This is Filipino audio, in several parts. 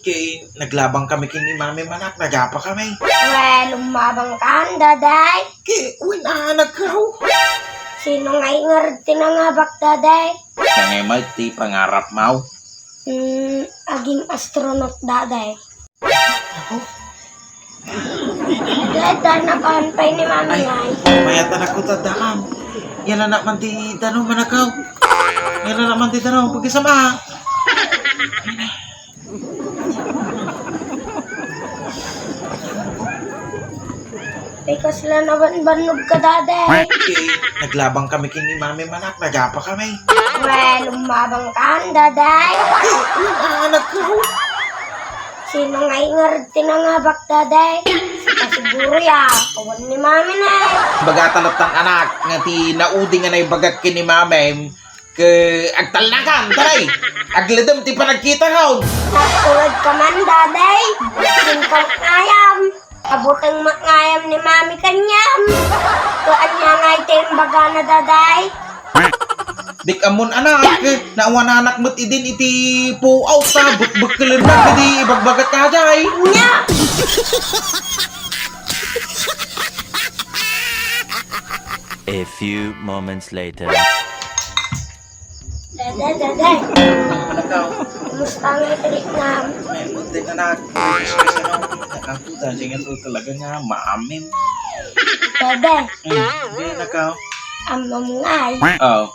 Kay naglabang kami kini mami manak, nagapa kami. Well, lumabang ka, daday. Kay anak ka. Sino nga ingarti na nga bak, daday? Kaya nga ti pangarap mo. Aging astronaut, daday. Daday, nakahanpay ni mami Ay, ngay. mayatan ako tadaan. Yan na naman ti tanong manakaw. Yan na naman ti tanong pagkisama. Because lang naman banog ka, daday. Kay naglabang kami kini mami manak, nagapa kami. Well, lumabang ka, daday. Anak ka. Sino nga ingarti na nga bak, daday? Siguro ya, kawan ni mami na. Bagatan ng anak nga ti naudi nga na bagat kini mami. Ke agtalnakan, taray. Agledem ti panagkita haun. Nagtulad ka man, daday. Singkang ngayam. Abutang makngayam ni mami kanyam. Kaan niya nga ito baga na, daday. Dik amon anak, naawan anak mo't idin iti puaw sa bukbuk na di ibagbagat ka jay. Nya! A few moments later. Daday. Manakaw, Kumusta nga itirik nam? may muntin anak. Kasi nakakuta, siya nga talaga nga maamin. Daday, Hindi nakaw. amam ngay. Oh,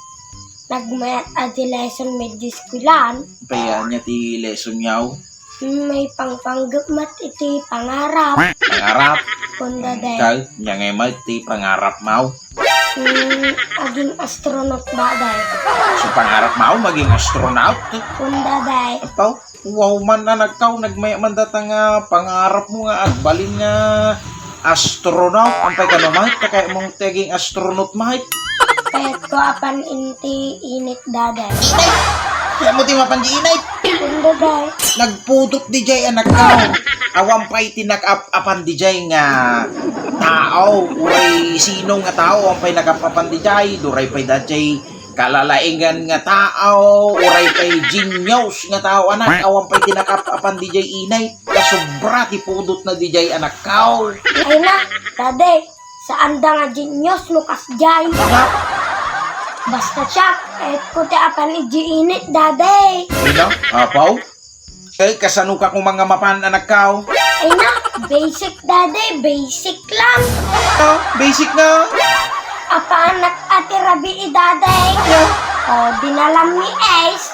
Nagmayat adi lesson medyo skulan. kaya niya ti lesson niyaw. May pangpanggapmat iti pangarap. Pangarap, Kung daday. kal, niya nga may ti pangarap mau. Aging astronaut, daday. So pangarap mau maging astronaut. Kung daday. Apaw, wow man na nagkaw, nagmaya man data nga pangarap mo nga agbalin nga astronaut. Ampay ka naman, kaya mong taging astronaut mahit. Kahit ko apan inti init, daday. Kaya mo ti mapandiinay. Kung daday. Nagputot di jay anak ka. Awang pa'y tinag-apan di jay nga tao. Uray sino nga tao ang pa'y nag-apan di jay. Duray pa'y da jay kalalaingan nga tao. Uray pa'y genius nga tao anak. Awang pa'y tinag-apan di jay inay. Kasobra ti pudot na di jay anak ka. Ay na, daday. Saan da nga genius nukas jay. Basta siya, kahit ko ti apan iji init, daday. Ino? Apaw? Kay kasano ka kung mga mapan anak ka. Ay na, basic, daday. Basic lang. Basic na. Apa anak ati rabi, daday. O, dinalam ni Ace.